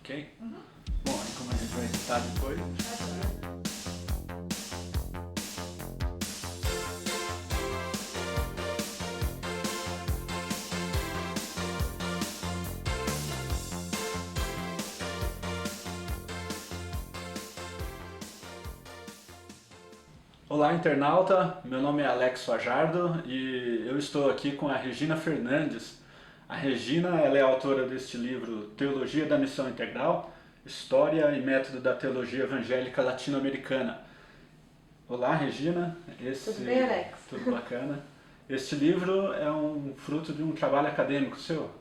Ok? Bom, aí como a gente vai editar depois. Olá, internauta, meu nome é Alex Fajardo e eu estou aqui com a Regina Fernandes. A Regina ela é autora deste livro Teologia da Missão Integral, História e Método da Teologia Evangélica Latino-Americana. Olá, Regina. Tudo bem, Alex? Tudo bacana. Este livro é um fruto de um trabalho acadêmico seu?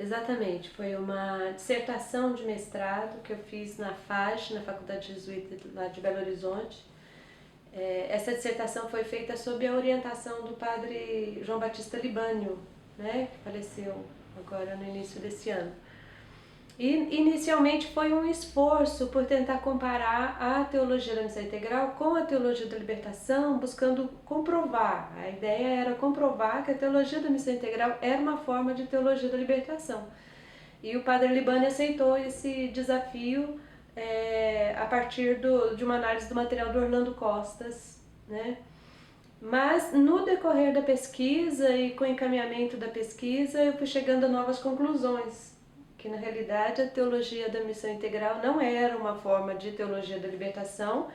Exatamente, foi uma dissertação de mestrado que eu fiz na FAJ, na Faculdade Jesuíta lá de Belo Horizonte. Essa dissertação foi feita sob a orientação do padre João Batista Libânio, né, que faleceu agora no início desse ano. E inicialmente foi um esforço por tentar comparar a teologia da missão integral com a teologia da libertação, buscando comprovar. A ideia era comprovar que a teologia da missão integral era uma forma de teologia da libertação. E o padre Libânio aceitou esse desafio a partir de uma análise do material do Orlando Costas, né? Mas no decorrer da pesquisa e com o encaminhamento da pesquisa eu fui chegando a novas conclusões, que na realidade a teologia da missão integral não era uma forma de teologia da libertação,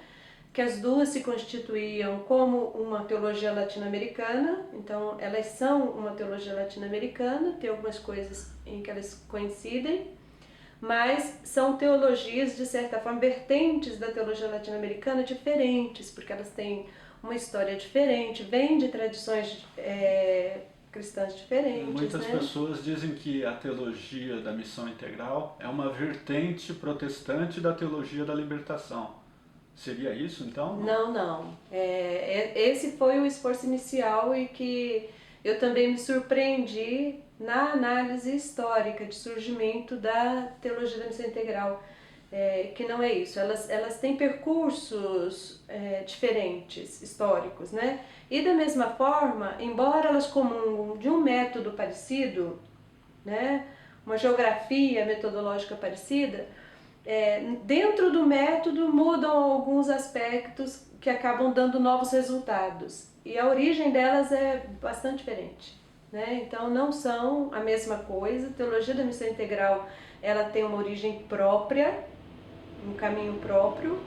que as duas se constituíam como uma teologia latino-americana, então elas são uma teologia latino-americana, tem algumas coisas em que elas coincidem, mas são teologias, de certa forma, vertentes da teologia latino-americana diferentes, porque elas têm uma história diferente, vêm de tradições cristãs diferentes. Muitas pessoas dizem que a teologia da missão integral é uma vertente protestante da teologia da libertação. Seria isso, então? Não. Esse foi o esforço inicial e que eu também me surpreendi na análise histórica de surgimento da teologia da missão integral, que não é isso. Elas têm percursos diferentes, históricos, né? E da mesma forma, embora elas comungam de um método parecido, né? Uma geografia metodológica parecida, dentro do método mudam alguns aspectos que acabam dando novos resultados e a origem delas é bastante diferente, né? Então não são a mesma coisa. A teologia da missão integral ela tem uma origem própria, um caminho próprio,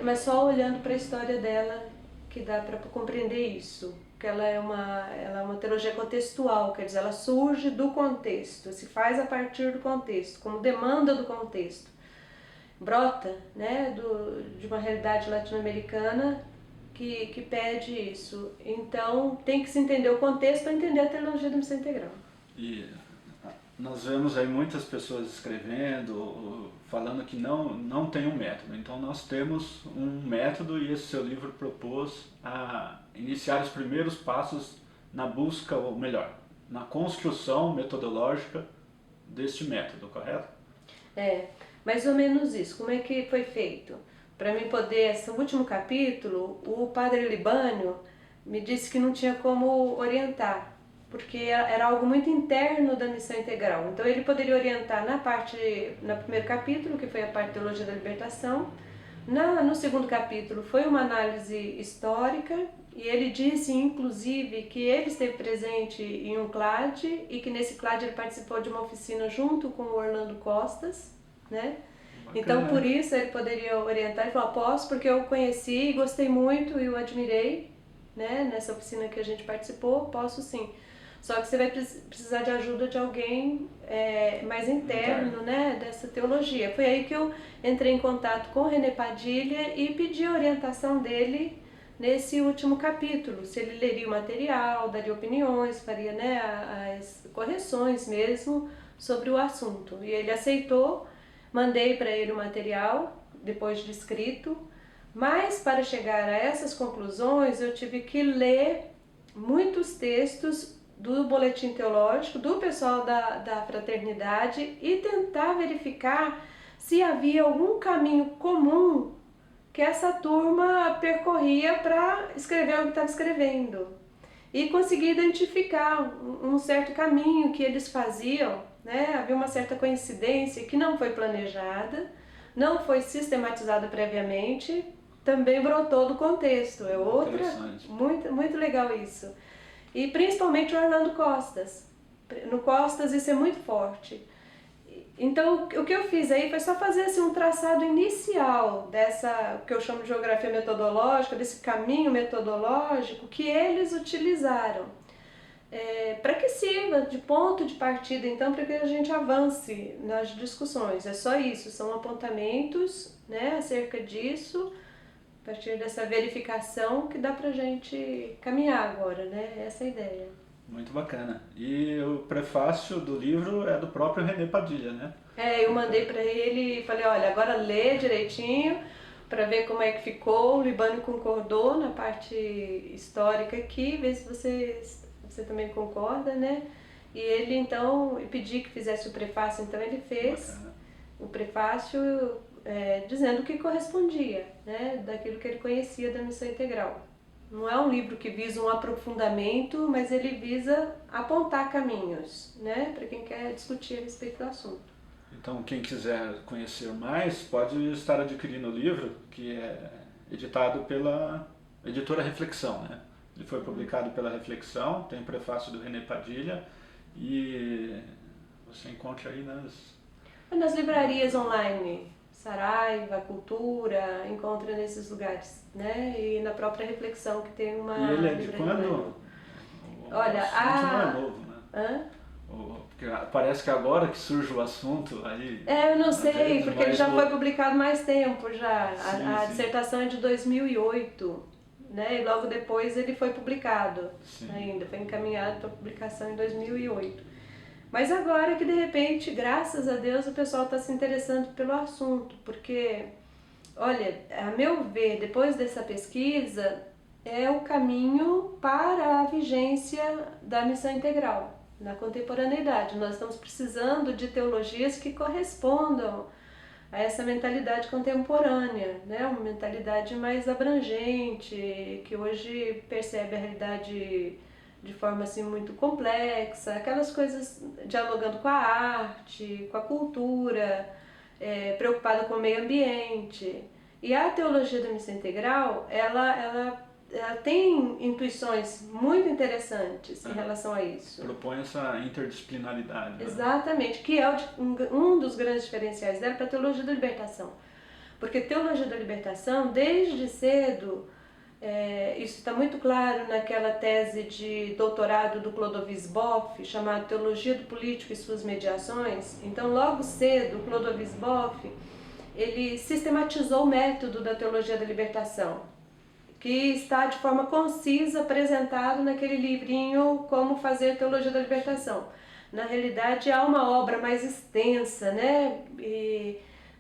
mas só olhando para a história dela que dá para compreender isso, que ela é uma teologia contextual, quer dizer, ela surge do contexto, se faz a partir do contexto, como demanda do contexto, brota, né, de uma realidade latino-americana que pede isso. Então tem que se entender o contexto para entender a teologia da missão integral. E nós vemos aí muitas pessoas escrevendo, falando que não tem um método. Então nós temos um método e esse seu livro propôs a iniciar os primeiros passos na busca, ou melhor, na construção metodológica deste método, correto? Mais ou menos isso. Como é que foi feito? Para mim poder, esse último capítulo, o padre Libânio me disse que não tinha como orientar, porque era algo muito interno da missão integral. Então ele poderia orientar no primeiro capítulo, que foi a parte de teologia da libertação. No segundo capítulo foi uma análise histórica, e ele disse inclusive que ele esteve presente em um CLAD e que nesse CLAD ele participou de uma oficina junto com o Orlando Costas, né? Então por isso ele poderia orientar e falar, posso, porque eu conheci e gostei muito e o admirei, né, nessa oficina que a gente participou, posso sim. Só que você vai precisar de ajuda de alguém mais interno, né, dessa teologia. Foi aí que eu entrei em contato com o René Padilha e pedi a orientação dele nesse último capítulo. Se ele leria o material, daria opiniões, faria, né, as correções mesmo sobre o assunto. E ele aceitou, mandei para ele o material, depois de escrito, mas para chegar a essas conclusões eu tive que ler muitos textos do boletim teológico, do pessoal da fraternidade e tentar verificar se havia algum caminho comum que essa turma percorria para escrever o que estava escrevendo. E consegui identificar um certo caminho que eles faziam né? Havia uma certa coincidência que não foi planejada, não foi sistematizada previamente, também brotou do contexto. É outra, muito legal isso. E principalmente o Orlando Costas. No Costas isso é muito forte. Então, o que eu fiz aí foi só fazer assim, um traçado inicial dessa, que eu chamo de geografia metodológica, desse caminho metodológico que eles utilizaram. Para que sirva de ponto de partida, então, para que a gente avance nas discussões. É só isso, são apontamentos, né, acerca disso, a partir dessa verificação que dá para a gente caminhar agora, né? Essa é a ideia. Muito bacana. E o prefácio do livro é do próprio René Padilha, né? Eu mandei para ele e falei, olha, agora lê direitinho para ver como é que ficou. O Libânio concordou na parte histórica aqui, ver se você também concorda, né? E ele então, pedi que fizesse o prefácio, então ele fez. Bacana. O prefácio dizendo o que correspondia, né? Daquilo que ele conhecia da missão integral. Não é um livro que visa um aprofundamento, mas ele visa apontar caminhos, né, para quem quer discutir a respeito do assunto. Então, quem quiser conhecer mais, pode estar adquirindo o livro, que é editado pela editora Reflexão, né? Ele foi publicado pela Reflexão, tem prefácio do René Padilha e você encontra aí nas livrarias online. Saraiva, Cultura, encontra nesses lugares, né? E na própria Reflexão, que tem uma... E ele é de quando? Olha, não é novo, né? Hã? Porque parece que agora que surge o assunto aí... eu não sei, porque ele já foi publicado mais tempo já. Sim, a dissertação é de 2008, né? E logo depois ele foi publicado ainda, foi encaminhado para publicação em 2008. Mas agora que de repente, graças a Deus, o pessoal está se interessando pelo assunto, porque, olha, a meu ver, depois dessa pesquisa, é o caminho para a vigência da missão integral na contemporaneidade. Nós estamos precisando de teologias que correspondam a essa mentalidade contemporânea, né? Uma mentalidade mais abrangente, que hoje percebe a realidade de forma assim muito complexa, aquelas coisas dialogando com a arte, com a cultura, preocupada com o meio ambiente. E a teologia da missão integral, ela tem intuições muito interessantes em relação a isso. Propõe essa interdisciplinaridade. Né? Exatamente, que é um dos grandes diferenciais dela para a teologia da libertação. Porque teologia da libertação, desde cedo, isso está muito claro naquela tese de doutorado do Clodovis Boff, chamada Teologia do Político e Suas Mediações. Então, logo cedo, o Clodovis Boff, ele sistematizou o método da teologia da libertação, que está de forma concisa apresentado naquele livrinho Como Fazer Teologia da Libertação. Na realidade, há uma obra mais extensa, né?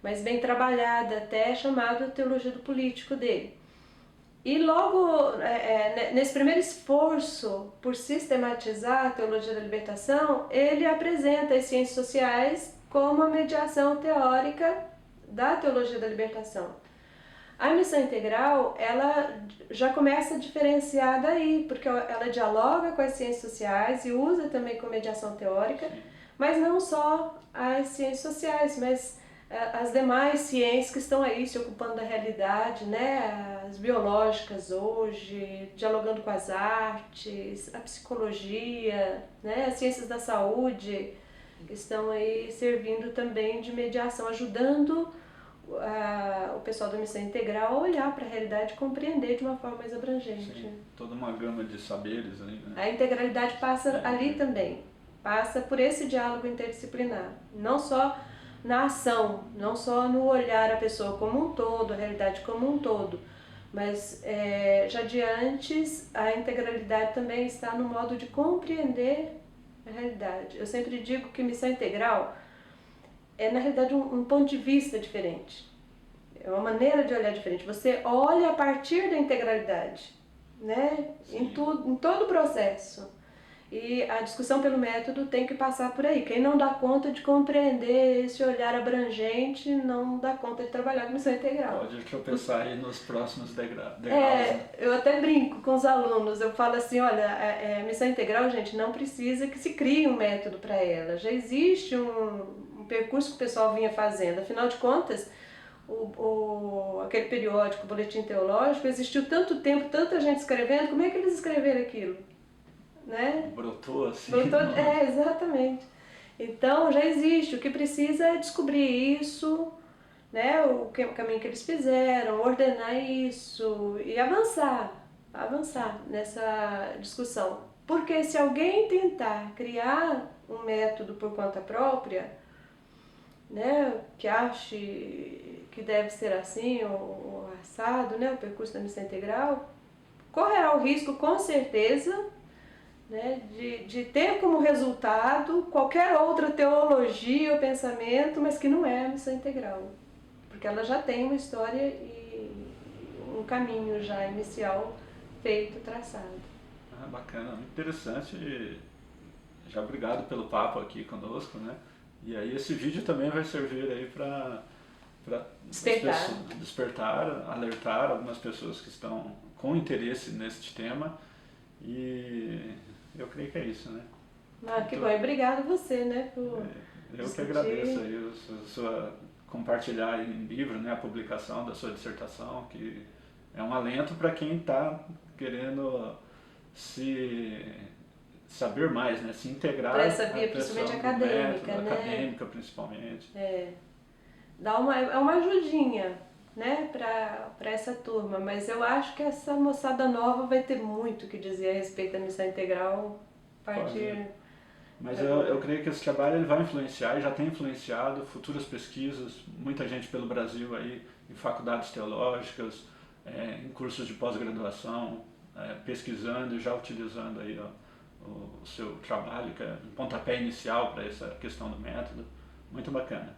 Mas bem trabalhada até, chamada Teologia do Político dele. E logo, nesse primeiro esforço por sistematizar a teologia da libertação, ele apresenta as ciências sociais como a mediação teórica da teologia da libertação. A missão integral, ela já começa diferenciada aí, porque ela dialoga com as ciências sociais e usa também como mediação teórica, mas não só as ciências sociais, mas as demais ciências que estão aí se ocupando da realidade, né? As biológicas hoje, dialogando com as artes, a psicologia, né? As ciências da saúde, que estão aí servindo também de mediação, ajudando o pessoal da missão integral a olhar para a realidade e compreender de uma forma mais abrangente. Sim, toda uma gama de saberes aí, né? A integralidade passa ali também, passa por esse diálogo interdisciplinar, não só na ação, não só no olhar a pessoa como um todo, a realidade como um todo, mas já de antes a integralidade também está no modo de compreender a realidade. Eu sempre digo que missão integral é na realidade um ponto de vista diferente, é uma maneira de olhar diferente. Você olha a partir da integralidade, né? Em todo o processo. E a discussão pelo método tem que passar por aí. Quem não dá conta de compreender esse olhar abrangente não dá conta de trabalhar com missão integral. Pode tropeçar aí nos próximos degraus, né? Eu até brinco com os alunos, eu falo assim, olha, a missão integral, gente, não precisa que se crie um método para ela. Já existe um percurso que o pessoal vinha fazendo. Afinal de contas, aquele periódico, o Boletim Teológico, existiu tanto tempo, tanta gente escrevendo, como é que eles escreveram aquilo? Né? Brotou assim. Brotou, exatamente. Então já existe, o que precisa é descobrir isso, né, o caminho que eles fizeram, ordenar isso e avançar nessa discussão. Porque se alguém tentar criar um método por conta própria, né, que ache que deve ser assim ou assado, né, o percurso da missão integral, correrá o risco com certeza, né, de ter como resultado qualquer outra teologia ou pensamento, mas que não é a missão integral. Porque ela já tem uma história e um caminho já inicial feito, traçado. Ah, bacana, muito interessante. Já obrigado pelo papo aqui conosco, né? E aí esse vídeo também vai servir aí para despertar, alertar algumas pessoas que estão com interesse neste tema. E eu creio que é isso, né? Ah, que bom. E obrigado você, né, por eu discutir. que agradeço aí compartilhar em livro, né, a publicação da sua dissertação, que é um alento para quem está querendo se saber mais, né, se integrar para essa via, principalmente acadêmica, método, né? Acadêmica principalmente. Dá uma ajudinha, né, para essa turma, mas eu acho que essa moçada nova vai ter muito que dizer a respeito da missão integral a partir... Mas eu creio que esse trabalho ele vai influenciar e já tem influenciado futuras pesquisas, muita gente pelo Brasil aí, em faculdades teológicas, em cursos de pós-graduação, pesquisando e já utilizando aí o seu trabalho, que é um pontapé inicial para essa questão do método. Muito bacana.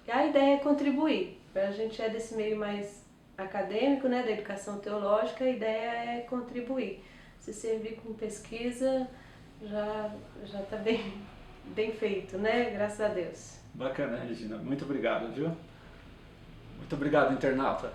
E a ideia é contribuir. A gente é desse meio mais acadêmico, né, da educação teológica, a ideia é contribuir. Se servir com pesquisa, já está bem feito, né? Graças a Deus. Bacana, Regina. Muito obrigado, viu? Muito obrigado, internauta.